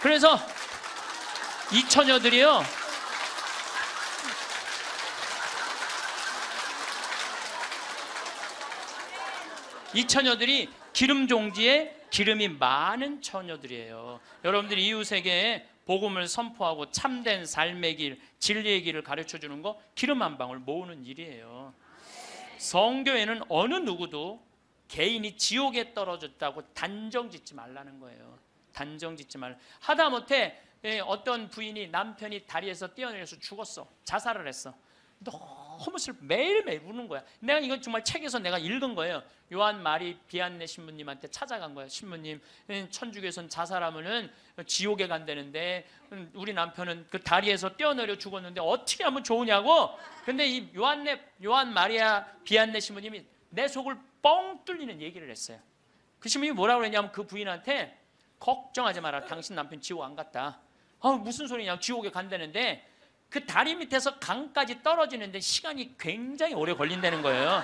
그래서 이 처녀들이요, 이 처녀들이 기름 종지에 기름이 많은 처녀들이에요. 여러분들이 이웃에게 복음을 선포하고 참된 삶의 길, 진리의 길을 가르쳐주는 거 기름 한 방울 모으는 일이에요. 성교에는 어느 누구도 개인이 지옥에 떨어졌다고 단정 짓지 말라는 거예요. 단정 짓지 말라. 하다못해 어떤 부인이 남편이 다리에서 뛰어내려서 죽었어. 자살을 했어. 너무 슬퍼. 매일매일 우는 거야. 내가 이건 정말 책에서 내가 읽은 거예요. 요한 마리 비안네 신부님한테 찾아간 거예요. 신부님, 천주교에서는 자살하면은 지옥에 간다는데 우리 남편은 그 다리에서 뛰어내려 죽었는데 어떻게 하면 좋으냐고. 근데 이 요한 마리아 비안네 신부님이 내 속을 뻥 뚫리는 얘기를 했어요. 그 신부님이 뭐라고 그랬냐면 그 부인한테 걱정하지 마라. 당신 남편 지옥 안 갔다. 무슨 소리냐. 지옥에 간다는데 그 다리 밑에서 강까지 떨어지는데 시간이 굉장히 오래 걸린다는 거예요.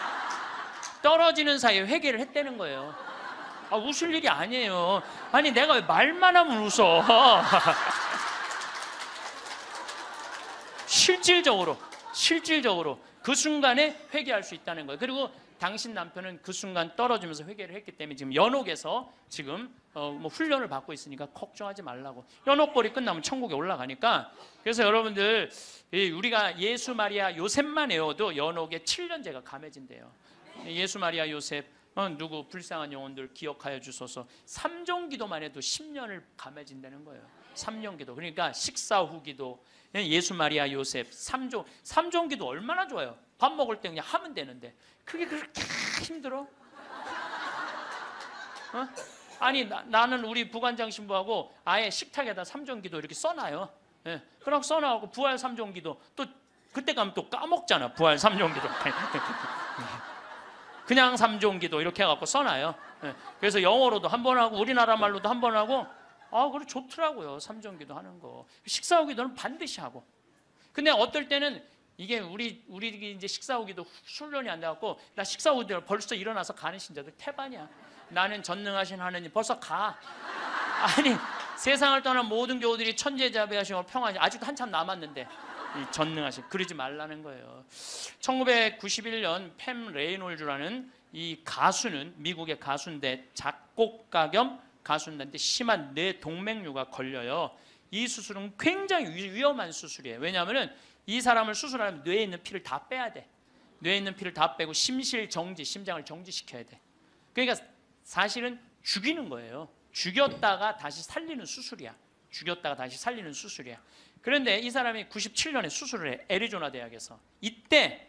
떨어지는 사이에 회개를 했다는 거예요. 웃을 일이 아니에요. 아니 내가 왜 말만 하면 웃어. 실질적으로 그 순간에 회개할 수 있다는 거예요. 그리고 당신 남편은 그 순간 떨어지면서 회개를 했기 때문에 지금 연옥에서 지금 훈련을 받고 있으니까 걱정하지 말라고. 연옥벌이 끝나면 천국에 올라가니까. 그래서 여러분들 우리가 예수 마리아 요셉만 외워도 연옥에 7년제가 감해진대요. 예수 마리아 요셉 누구 불쌍한 영혼들 기억하여 주소서. 3종 기도만 해도 10년을 감해진다는 거예요. 3년 기도. 그러니까 식사 후 기도, 예수 마리아 요셉 3종 기도 얼마나 좋아요. 밥 먹을 때 그냥 하면 되는데 그게 그렇게 힘들어? 아니 나는 우리 부관장 신부하고 아예 식탁에다 3종 기도 이렇게 써놔요. 그럼 써놔고 부활 3종 기도 또 그때 가면 또 까먹잖아. 부활 3종 기도 그냥 3종 기도 이렇게 해갖고 써놔요. 그래서 영어로도 한 번 하고 우리나라 말로도 한 번 하고 그래 좋더라고요. 3종 기도 하는 거. 식사 후 기도는 반드시 하고. 근데 어떨 때는 이게 우리 이제 식사 후 기도 훈련이 안 돼갖고 나 식사 후 기도 벌써 일어나서 가는 신자들 태반이야. 나는 전능하신 하느님 벌써 가. 아니 세상을 떠난 모든 교우들이 천지자비하시고 평안히 아직도 한참 남았는데 이 전능하신 그러지 말라는 거예요. 1991년 팸 레이놀즈라는 이 가수는 미국의 가수인데 작곡가 겸 가수인데 심한 뇌동맥류가 걸려요. 이 수술은 굉장히 위험한 수술이에요. 왜냐하면 이 사람을 수술하면 뇌에 있는 피를 다 빼야 돼. 뇌에 있는 피를 다 빼고 심실 정지, 심장을 정지시켜야 돼. 그러니까 사실은 죽이는 거예요. 죽였다가 다시 살리는 수술이야. 그런데 이 사람이 97년에 수술을 해. 애리조나 대학에서. 이때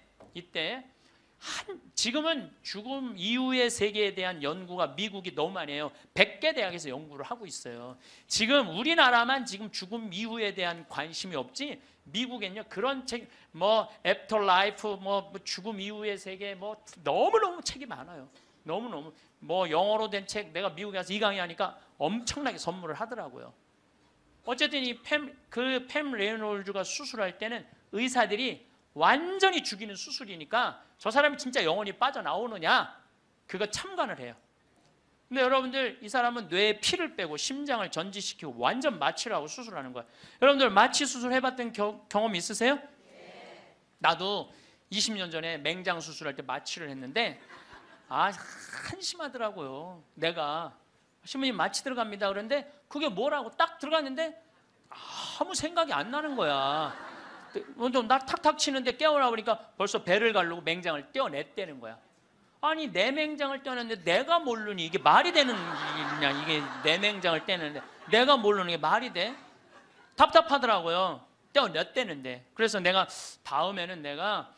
지금은 죽음 이후의 세계에 대한 연구가 미국이 너무 많이 해요. 100개 대학에서 연구를 하고 있어요. 지금 우리나라만 지금 죽음 이후에 대한 관심이 없지, 미국엔요 그런 책, 뭐 애프터 라이프, 뭐 죽음 이후의 세계, 뭐 너무너무 책이 많아요. 너무너무 뭐 영어로 된 책, 내가 미국에 가서 이 강의하니까 엄청나게 선물을 하더라고요. 어쨌든 이 팸 레이놀즈가 수술할 때는 의사들이 완전히 죽이는 수술이니까 저 사람이 진짜 영혼이 빠져나오느냐 그거 참관을 해요. 근데 여러분들, 이 사람은 뇌에 피를 빼고 심장을 전지시키고 완전 마취를 하고 수술하는 거야. 여러분들 마취 수술 해봤던 경험 있으세요? 네. 나도 20년 전에 맹장 수술할 때 마취를 했는데 한심하더라고요. 내가 신부님 마취 들어갑니다 그런데 그게 뭐라고 딱 들어갔는데 아무 생각이 안 나는 거야. 나 탁탁 치는데 깨어나 보니까 벌써 배를 가르고 맹장을 떼어냈다는 거야. 아니 내 맹장을 떼어냈는데 내가 모르니 이게 말이 되는 일이냐. 이게 내 맹장을 떼는데 내가 모르는 게 말이 돼? 답답하더라고요. 떼어냈다는데. 그래서 내가 다음에는 내가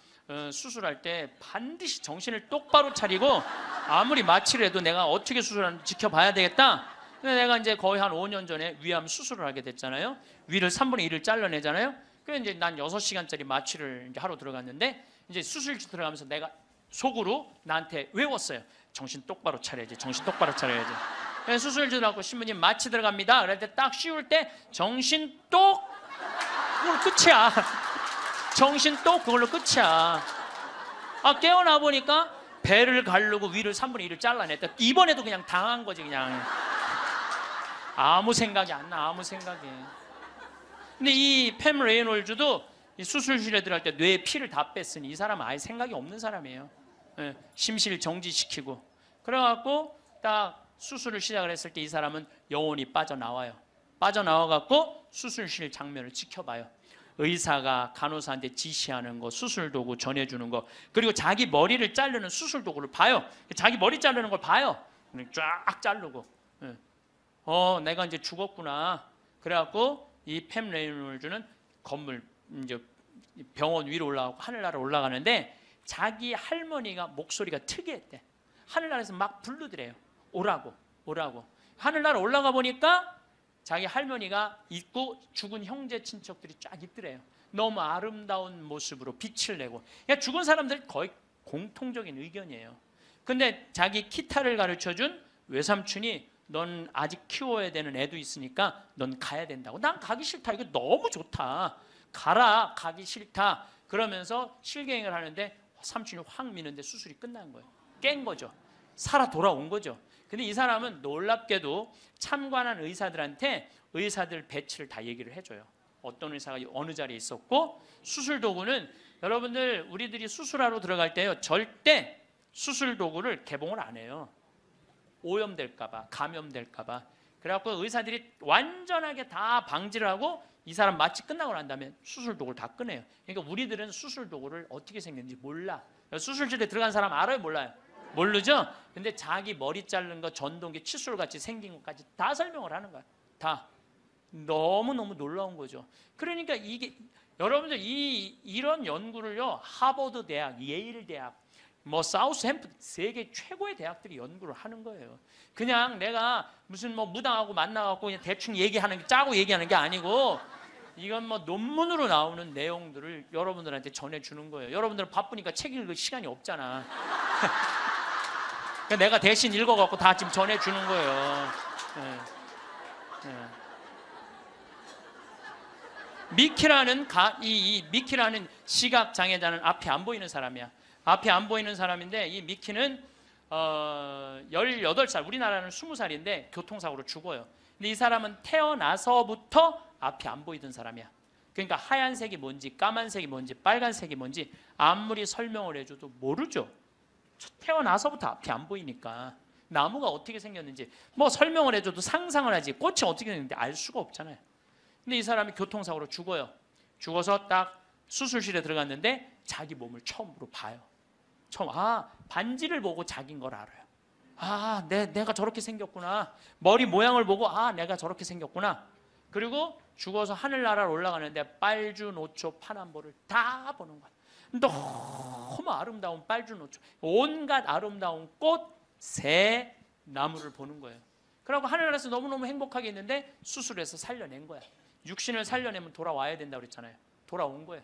수술할 때 반드시 정신을 똑바로 차리고 아무리 마취를 해도 내가 어떻게 수술하는지 지켜봐야 되겠다. 근데 내가 이제 거의 한 5년 전에 위암 수술을 하게 됐잖아요. 위를 3분의 1을 잘라내잖아요. 그래서 이제 난 6시간짜리 마취를 이제 하러 들어갔는데 이제 수술실 들어가면서 내가 속으로 나한테 외웠어요. 정신 똑바로 차려야지. 정신 똑바로 차려야지. 그래서 수술실 들어가고 신부님 마취 들어갑니다. 그럴 때 딱 씌울 때 정신 똑 그걸로 끝이야. 정신 똑 그걸로 끝이야. 깨어나 보니까 배를 가르고 위를 3분의 1을 잘라냈다. 이번에도 그냥 당한 거지 그냥. 아무 생각이 안 나. 아무 생각이. 근데 이 팸 레이놀즈도 이 수술실에 들어갈 때 뇌에 피를 다 뺐으니 이 사람은 아예 생각이 없는 사람이에요. 심실 정지시키고. 그래갖고 딱 수술을 시작을 했을 때 이 사람은 영혼이 빠져나와요. 빠져나와갖고 수술실 장면을 지켜봐요. 의사가 간호사한테 지시하는 거, 수술 도구 전해주는 거, 그리고 자기 머리를 자르는 수술 도구를 봐요. 자기 머리 자르는 걸 봐요. 쫙 자르고. 내가 이제 죽었구나. 그래갖고 이 팸 레이놀즈는 건물 이제 병원 위로 올라가고 하늘나라 올라가는데 자기 할머니가 목소리가 특이했대. 하늘나라에서 막 부르더래요. 오라고. 하늘나라 올라가 보니까 자기 할머니가 있고 죽은 형제 친척들이 쫙 있더래요. 너무 아름다운 모습으로 빛을 내고. 그러니까 죽은 사람들 거의 공통적인 의견이에요. 근데 자기 기타를 가르쳐준 외삼촌이 넌 아직 키워야 되는 애도 있으니까 넌 가야 된다고. 난 가기 싫다. 이거 너무 좋다. 가라. 가기 싫다. 그러면서 실갱이를 하는데 삼촌이 확 미는데 수술이 끝난 거예요. 깬 거죠. 살아 돌아온 거죠. 근데 이 사람은 놀랍게도 참관한 의사들한테 의사들 배치를 다 얘기를 해줘요. 어떤 의사가 어느 자리에 있었고, 수술 도구는 여러분들 우리들이 수술하러 들어갈 때요 절대 수술 도구를 개봉을 안 해요. 오염될까봐, 감염될까봐. 그래갖고 의사들이 완전하게 다 방지를 하고 이 사람 마취 끝나고 난 다음에 수술 도구를 다 꺼내요. 그러니까 우리들은 수술 도구를 어떻게 생겼는지 몰라. 수술실에 들어간 사람 알아요, 몰라요? 모르죠? 근데 자기 머리 자른 거, 전동기, 칫솔같이 생긴 것까지 다 설명을 하는 거야. 다. 너무너무 놀라운 거죠. 그러니까 이게 여러분들 이런 연구를요 하버드 대학, 예일 대학, 뭐 사우스햄프턴, 세계 최고의 대학들이 연구를 하는 거예요. 그냥 내가 무슨 뭐 무당하고 만나갖고 그냥 대충 얘기하는, 짜고 얘기하는 게 아니고 이건 뭐 논문으로 나오는 내용들을 여러분들한테 전해주는 거예요. 여러분들은 바쁘니까 책 읽을 시간이 없잖아. 내가 대신 읽어갖고 다 지금 전해주는 거예요. 미키라는 미키라는 시각 장애자는 앞이 안 보이는 사람이야. 앞이 안 보이는 사람인데 이 미키는 18살, 우리나라는 20살인데 교통사고로 죽어요. 근데 이 사람은 태어나서부터 앞이 안 보이던 사람이야. 그러니까 하얀색이 뭔지, 까만색이 뭔지, 빨간색이 뭔지 아무리 설명을 해줘도 모르죠. 태어나서부터 앞이 안 보이니까. 나무가 어떻게 생겼는지 뭐 설명을 해줘도 상상을 하지 꽃이 어떻게 생겼는지 알 수가 없잖아요. 근데 이 사람이 교통사고로 죽어요. 죽어서 딱 수술실에 들어갔는데 자기 몸을 처음으로 봐요. 반지를 보고 자기인 걸 알아요. 내가 저렇게 생겼구나. 머리 모양을 보고 내가 저렇게 생겼구나. 그리고 죽어서 하늘나라로 올라가는데 빨주, 노초, 파남보를 다 보는 거야. 너무 아름다운 빨주노초, 온갖 아름다운 꽃, 새, 나무를 보는 거예요. 그러고 하늘나라에서 너무너무 행복하게 있는데 수술해서 살려낸 거야. 육신을 살려내면 돌아와야 된다고 그랬잖아요. 돌아온 거예요.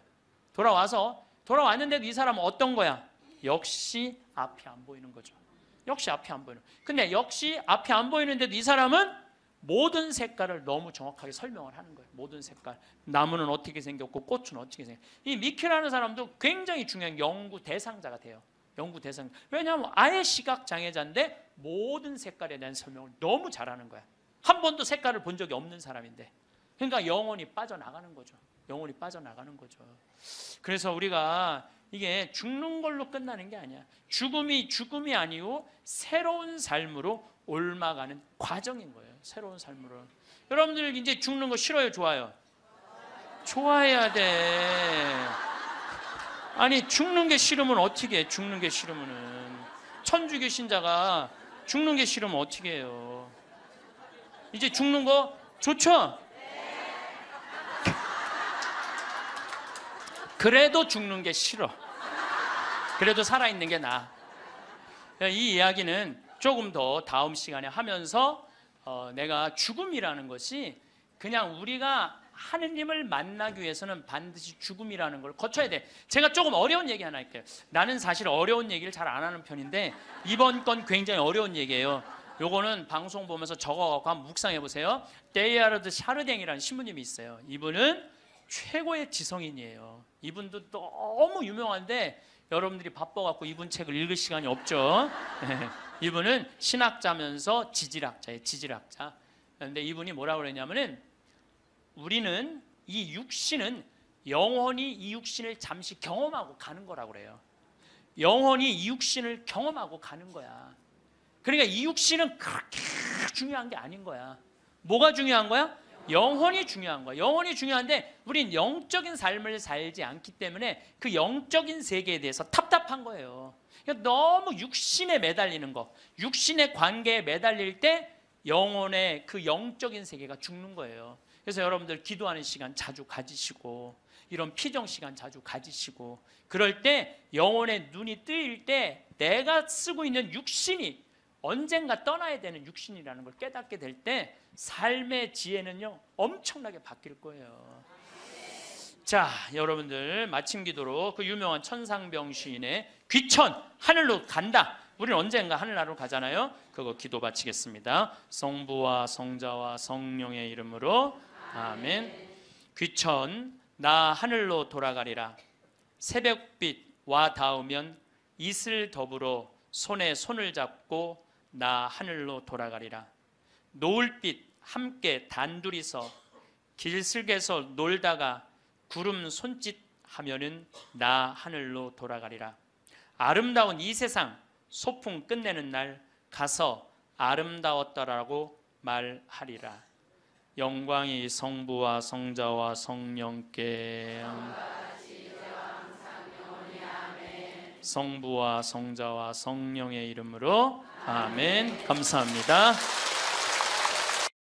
돌아왔는데도 이 사람은 어떤 거야? 역시 앞이 안 보이는 거죠. 역시 앞이 안 보이는. 근데 역시 앞이 안 보이는데도 이 사람은 모든 색깔을 너무 정확하게 설명을 하는 거예요. 모든 색깔. 나무는 어떻게 생겼고 꽃은 어떻게 생겼고. 이 미케라는 사람도 굉장히 중요한 연구 대상자가 돼요. 연구 대상. 왜냐하면 아예 시각 장애자인데 모든 색깔에 대한 설명을 너무 잘하는 거야. 한 번도 색깔을 본 적이 없는 사람인데. 그러니까 영혼이 빠져나가는 거죠. 영혼이 빠져나가는 거죠. 그래서 우리가 이게 죽는 걸로 끝나는 게 아니야. 죽음이 아니고 새로운 삶으로 옮아가는 과정인 거예요. 새로운 삶으로. 여러분들 이제 죽는 거 싫어요, 좋아요? 좋아해야 돼. 아니 죽는 게 싫으면 어떻게 해? 죽는 게 싫으면은 천주교 신자가 죽는 게 싫으면 어떻게 해요? 이제 죽는 거 좋죠? 그래도 죽는 게 싫어. 그래도 살아있는 게 나아. 이 이야기는 조금 더 다음 시간에 하면서 내가 죽음이라는 것이 그냥 우리가 하느님을 만나기 위해서는 반드시 죽음이라는 걸 거쳐야 돼. 제가 조금 어려운 얘기 하나 할게요. 나는 사실 어려운 얘기를 잘 안 하는 편인데 이번 건 굉장히 어려운 얘기예요. 요거는 방송 보면서 적어갖고 한번 묵상해 보세요. 데이아르드 샤르댕이라는 신부님이 있어요. 이분은 최고의 지성인이에요. 이분도 너무 유명한데 여러분들이 바빠갖고 이분 책을 읽을 시간이 없죠. 이분은 신학자면서 지질학자예요. 지질학자. 그런데 이분이 뭐라고 그러냐면은 우리는 이 육신은 영혼이 이 육신을 잠시 경험하고 가는 거라고 그래요. 영혼이 이 육신을 경험하고 가는 거야. 그러니까 이 육신은 그렇게 중요한 게 아닌 거야. 뭐가 중요한 거야? 영혼이 중요한 거야. 영혼이 중요한데 우린 영적인 삶을 살지 않기 때문에 그 영적인 세계에 대해서 답답한 거예요. 그러니까 너무 육신에 매달리는 거, 육신의 관계에 매달릴 때 영혼의 그 영적인 세계가 죽는 거예요. 그래서 여러분들 기도하는 시간 자주 가지시고 이런 피정 시간 자주 가지시고 그럴 때 영혼의 눈이 뜨일 때 내가 쓰고 있는 육신이 언젠가 떠나야 되는 육신이라는 걸 깨닫게 될 때 삶의 지혜는요 엄청나게 바뀔 거예요. 자, 여러분들 마침 기도로 그 유명한 천상병 시인의 귀천 하늘로 간다. 우리는 언젠가 하늘나라로 가잖아요. 그거 기도 바치겠습니다. 성부와 성자와 성령의 이름으로 아멘. 귀천 나 하늘로 돌아가리라. 새벽빛 와 닿으면 이슬 더불어 손에 손을 잡고 나 하늘로 돌아가리라. 노을빛 함께 단둘이서 길슬개서 놀다가 구름 손짓하면은 나 하늘로 돌아가리라. 아름다운 이 세상 소풍 끝내는 날 가서 아름다웠더라고 말하리라. 영광이 성부와 성자와 성령께 성부와 성자와 성령의 이름으로 아멘. 감사합니다.